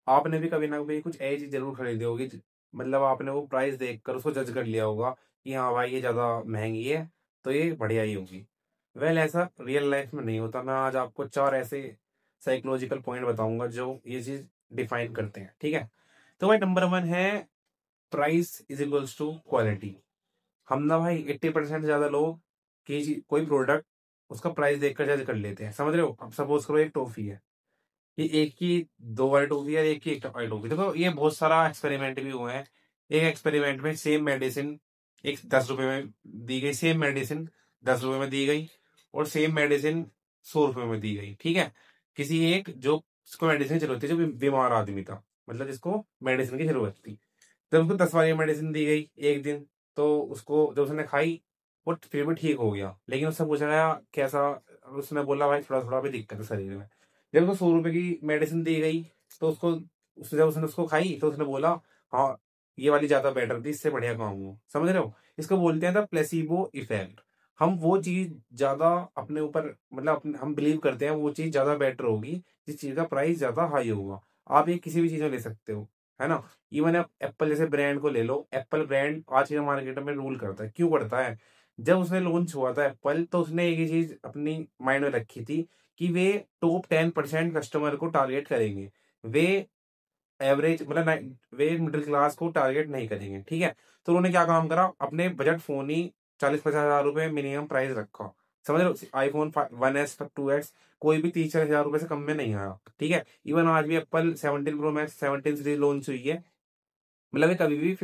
आपने भी कभी ना कभी कुछ ऐसी चीज जरूर खरीदी होगी मतलब आपने वो प्राइस देखकर उसको जज कर लिया होगा कि हाँ भाई ये ज्यादा महंगी है तो ये बढ़िया ही होगी। वेल ऐसा रियल लाइफ में नहीं होता। मैं आज आपको चार ऐसे साइकोलॉजिकल पॉइंट बताऊंगा जो ये चीज डिफाइन करते हैं, ठीक है। तो भाई नंबर वन है price is equals to quality. हम ना भाई 80% ज्यादा लोग कोई प्रोडक्ट उसका प्राइस देखकर जज कर लेते हैं, समझ रहे हो। अब सपोज करो एक टॉफी है, ये एक की दो वाली टॉफी है, एक की एक वाली टॉफी। देखो ये बहुत सारा एक्सपेरिमेंट भी हुए हैं। एक एक्सपेरिमेंट में सेम मेडिसिन एक 10 रुपए में दी गई, सेम मेडिसिन 10 रुपए में दी गई, और सेम मेडिसिन 100 रुपए में दी गई, ठीक है। किसी एक जो जिसको मेडिसिन की जरूरत थी, जो बीमार आदमी था, मतलब जिसको मेडिसिन की जरूरत थी, जब उसको 10 वाली मेडिसिन दी गई एक दिन, तो उसको जब उसने खाई वो फिर भी ठीक हो गया। लेकिन उससे पूछा गया कैसा, उसने बोला भाई थोड़ा थोड़ा भी दिक्कत है शरीर में। जब उसको 100 रुपए की मेडिसिन दी गई तो उसको जब उसने उसको खाई तो उसने बोला हाँ ये वाली ज्यादा बेटर थी, इससे बढ़िया काम हुआ। समझ रहे हो, इसको बोलते हैं द प्लेसिबो इफेक्ट। हम वो चीज ज्यादा अपने ऊपर मतलब हम बिलीव करते हैं वो चीज ज्यादा बेटर होगी जिस चीज का प्राइस ज्यादा हाई होगा। आप ये किसी भी चीज में ले सकते हो, है ना। इवन आप एप्पल जैसे ब्रांड को ले लो, एप्पल ब्रांड आज के मार्केट में रूल करता है। क्यों करता है? जब उसने लॉन्च हुआ था एप्पल, तो उसने एक ही चीज अपनी माइंड में रखी थी कि वे टॉप 10% कस्टमर को टारगेट करेंगे। वे एवरेज मतलब वे मिडिल क्लास को टारगेट नहीं करेंगे, ठीक है। तो उन्होंने क्या काम करा, अपने बजट फोन ही 40-50 हजार रुपए मिनिमम प्राइस रखा। समझ रहे हो, आईफोन 1s 2s कोई भी 30-40 हजार रुपए से कम में नहीं आया, ठीक है। इवन आज भी Apple 17 pro max 17 series launch हुई है, मतलब ये कभी भी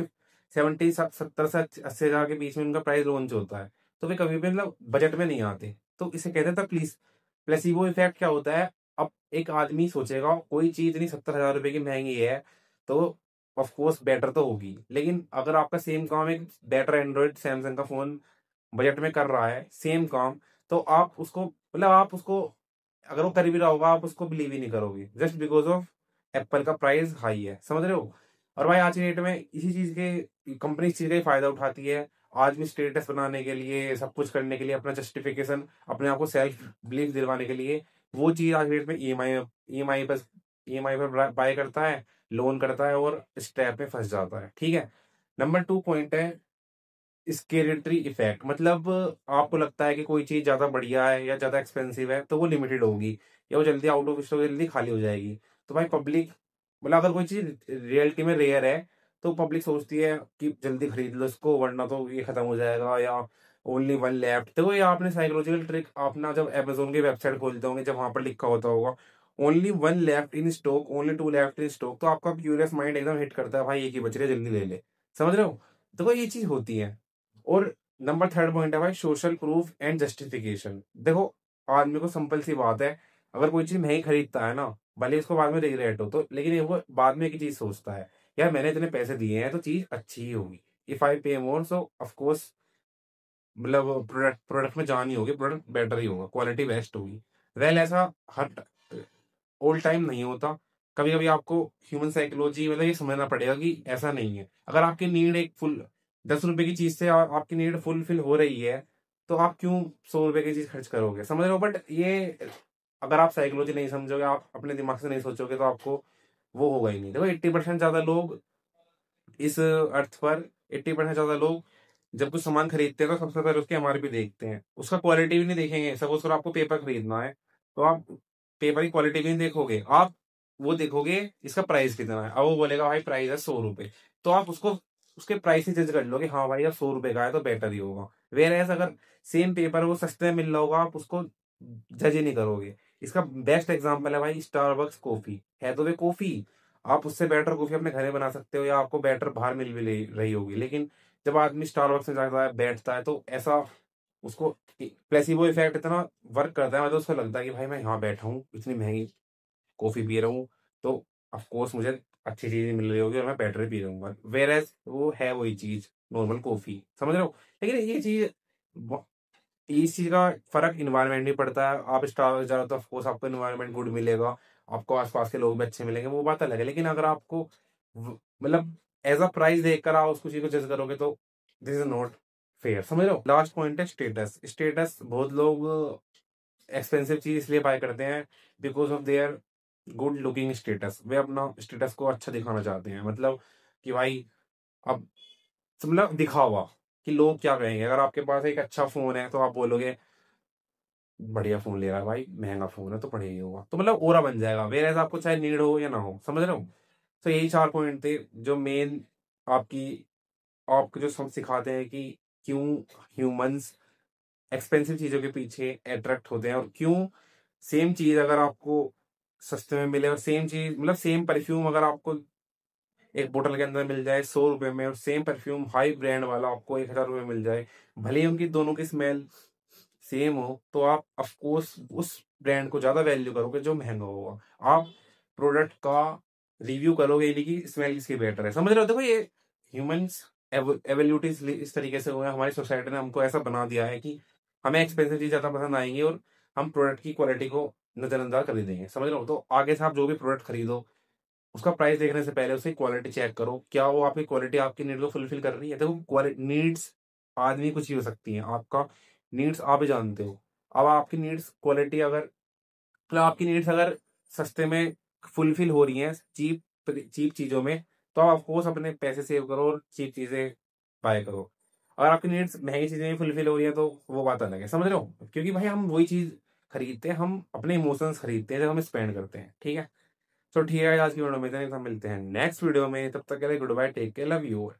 70 से 80 हजार के बीच में उनका प्राइस लॉन्च होता है। तो वे कभी भी मतलब बजट में नहीं आते। तो इसे कहते हैं था प्लीज प्लेसिबो इफेक्ट। क्या होता है, अब एक आदमी सोचेगा कोई चीज इतनी 70 हजार रुपए की महंगी है तो ऑफ कोर्स बेटर तो होगी, लेकिन अगर आपका सेम काम एक बेटर एंड्रॉइड सैमसंग का फोन बजट में कर रहा है सेम काम, तो आप उसको मतलब आप उसको अगर वो कर भी रहा होगा आप उसको बिलीव ही नहीं करोगे जस्ट बिकॉज ऑफ एप्पल का प्राइस हाई है, समझ रहे हो। और भाई आज की डेट में इसी चीज के कंपनी इस चीज का ही फायदा उठाती है। आज भी स्टेटस बनाने के लिए, सब कुछ करने के लिए, अपना जस्टिफिकेशन, अपने आप को सेल्फ बिलीव दिलवाने के लिए वो चीज आज की डेट में ई एम आई पर बाय करता है, लोन करता है और इस ट्रैप में फंस जाता है, ठीक है। नंबर 2 पॉइंट है स्केलेटरी इफेक्ट। मतलब आपको लगता है कि कोई चीज ज्यादा बढ़िया है या ज्यादा एक्सपेंसिव है तो वो लिमिटेड होगी या वो जल्दी आउट ऑफ स्टॉक जल्दी खाली हो जाएगी। तो भाई पब्लिक मतलब अगर कोई चीज रियलिटी में रेयर है तो पब्लिक सोचती है कि जल्दी खरीद लो इसको वरना तो ये खत्म हो जाएगा, या ओनली वन लेफ्ट। तो ये आपने साइकोलॉजिकल ट्रिक अपना जब अमेजोन की वेबसाइट खोलते होंगे जब वहां पर लिखा होता होगा only one left in stock, only two left in stock, तो आपका क्यूरियस माइंड एकदम हिट करता है भाई एक ही बच रही है जल्दी ले ले। समझ रहे हो, देखो ये चीज होती है। और नंबर 3 पॉइंट है भाई सोशल प्रूफ एंड जस्टिफिकेशन। देखो आदमी को सिंपल सी बात है, अगर कोई चीज महंगी खरीदता है ना, भले उसको बाद में रिग्रेट हो तो, लेकिन ये वो बाद में एक ही चीज सोचता है यार मैंने इतने पैसे दिए हैं तो चीज अच्छी ही होगी। इफ आई पे मोर सो ऑफ कोर्स मतलब प्रोडक्ट प्रोडक्ट में जान ही होगी, प्रोडक्ट बेटर ही होगा, क्वालिटी बेस्ट होगी। वेल ऐसा हर ऑल टाइम नहीं होता। कभी कभी आपको ह्यूमन साइकोलॉजी मतलब ये समझना पड़ेगा कि ऐसा नहीं है। अगर आपकी नीड एक फुल 10 रुपए की चीज से आपकी नीड फुलफिल हो रही है तो आप क्यों 100 रुपए की चीज खर्च करोगे, समझ रहे हो। बट ये अगर आप साइकोलॉजी नहीं समझोगे, आप अपने दिमाग से नहीं सोचोगे तो आपको वो होगा ही नहीं। देखो 80% ज्यादा लोग इस अर्थ पर 80% ज्यादा लोग जब कुछ सामान खरीदते हैं तो सबसे पहले उसकी एमआरपी देखते हैं, उसका क्वालिटी भी नहीं देखेंगे। सपोज करो आपको पेपर खरीदना है तो आप पेपर की क्वालिटी भी नहीं देखोगे, आप वो देखोगे इसका प्राइस कितना है। अब वो बोलेगा भाई प्राइस है 100 रुपए, तो आप उसको उसके प्राइस से जज कर लोगे हाँ भाई अब 100 रुपए का है तो बेटर ही होगा। वेर एज अगर सेम पेपर वो सस्ते में मिल रहा होगा आप उसको जज ही नहीं करोगे। इसका बेस्ट एग्जांपल है भाई स्टारबक्स कॉफी, है तो वे कॉफी, आप उससे बेटर कॉफी अपने घर में बना सकते हो या आपको बेटर बाहर मिल भी रही होगी, लेकिन जब आदमी स्टारबक्स में जाता है बैठता है तो ऐसा उसको प्लेसिबो इफेक्ट इतना वर्क करता है, मतलब उसको लगता है कि भाई मैं यहाँ बैठा हूँ इतनी महंगी कॉफी पी रहा हूँ तो ऑफ कोर्स मुझे अच्छी चीज मिल रही होगी और मैं बेटर पी रहा हूँ। वेर एज वो है वही चीज नॉर्मल कॉफी, समझ रहे हो। लेकिन ये चीज इस चीज का फर्क इन्वायरमेंट भी पड़ता है। आप स्टार ज्यादा तो ऑफकोर्स आपको इन्वायरमेंट गुड मिलेगा, आपको आसपास के लोग भी अच्छे मिलेंगे, वो बात अलग है। लेकिन अगर आपको मतलब एज अ प्राइस देखकर आप उसको चीज को जज करोगे तो दिस इज नॉट फेयर, समझ रहे हो। लास्ट पॉइंट है स्टेटस। स्टेटस बहुत लोग एक्सपेंसिव चीज इसलिए बाय करते हैं because of their good looking status, वे अपना स्टेटस को अच्छा दिखाना चाहते हैं, मतलब कि भाई अब मतलब दिखावा कि लोग क्या कहेंगे। अगर आपके पास एक अच्छा फोन है तो आप बोलोगे बढ़िया फोन ले रहा है भाई, महंगा फोन है तो बढ़िया ही होगा, तो मतलब ओरा बन जाएगा, वेर एज आपको चाहे नीड हो या ना हो, समझ रहे हो। तो यही 4 पॉइंट थे जो मेन आपकी आपको जो सब सिखाते हैं कि क्यों ह्यूमंस एक्सपेंसिव चीजों के पीछे अट्रैक्ट होते हैं, और क्यों सेम चीज अगर आपको सस्ते में मिले, और सेम चीज मतलब सेम परफ्यूम अगर आपको एक बोतल के अंदर मिल जाए 100 रुपए में, और सेम परफ्यूम हाई ब्रांड वाला आपको 1000 रुपए में मिल जाए, भले ही उनकी दोनों की स्मेल सेम हो, तो आप ऑफकोर्स उस ब्रांड को ज्यादा वैल्यू करोगे जो महंगा होगा। आप प्रोडक्ट का रिव्यू करोगे, यानी कि स्मेल किसकी बेटर है, समझ रहे हो। देखो ये ह्यूमंस एवोल्यूट इस तरीके से हुए हैं, हमारी सोसाइटी ने हमको ऐसा बना दिया है कि हमें एक्सपेंसिव चीज ज्यादा पसंद आएंगी, और हम प्रोडक्ट की क्वालिटी को नजरअंदाज कर देंगे, समझ रहे हो। तो आगे से आप जो भी प्रोडक्ट खरीदो, उसका प्राइस देखने से पहले उसकी क्वालिटी चेक करो, क्या वो आपकी क्वालिटी आपकी नीड को फुलफिल कर रही है। देखो क्वालिटी नीड्स आदमी कुछ ही हो सकती है, आपका नीड्स आप ही जानते हो। अब आपकी नीड्स क्वालिटी अगर मतलब आपकी नीड्स अगर सस्ते में फुलफिल हो रही हैं, चीप चीप चीजों में, तो आप ऑफकोर्स अपने पैसे सेव करो और चीप चीजें बाय करो। अगर आपकी नीड्स महंगी चीजें में फुलफिल हो रही है तो वो बात अलग है, समझ रहे हो। क्योंकि भाई हम वही चीज खरीदते हैं, हम अपने इमोशंस खरीदते हैं जब हम स्पेंड करते हैं, ठीक है। तो ठीक है, आज की वीडियो में इतना ही था, मिलते हैं नेक्स्ट वीडियो में, तब तक के लिए good bye, take care, love you.